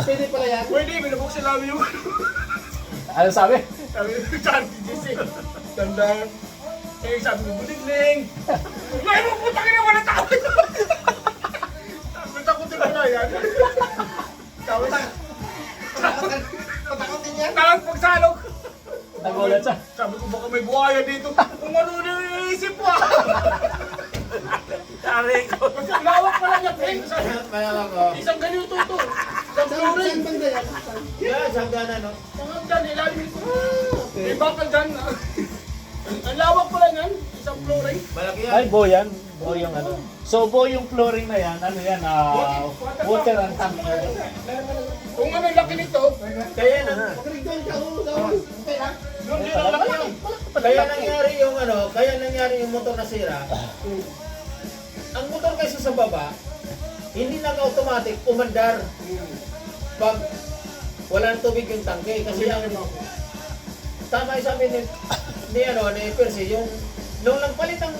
Pwede pala yan. Pwede, binubok sila yung... Ano sabi? Sabi ko, Chan, kasi. Tandaan. Eh, sabi ko, buligling. Ay, mo, putang ina, wala tao. Takot din pala yan. Tapos, Patakotin yan. tapos pagsalok. Nagulat siya. Sabi ko, baka may buhaya dito. Kung ano na iisip mo. Tari ko. Ang lawak pala niya, Peng. Malawak ko. Isang ganito to. Isang Saan flooring. banda yan? Yeah, sagana no. Mga dyan, ilalim ko. May bakal dyan. Ang lawak pala niyan. Isang flooring. Malaki yan. Ay, buo yan. Buo yung ano. So, buo yung flooring na yan. Ano yan? Water and tank. Kung ano yung laki nito, Kaya na nga. Pagkakita ka, gawin. Okay lang. yun din ang laki yan. Kaya nangyari yung ano, kaya nangyari yung motor na sira. Ang motor kasi sa baba, hindi naka-automatic, umandar. Pag wala ng tubig yung tangke. Kasi ang tama yung sabi ni Percy, yung nung nagpalit ang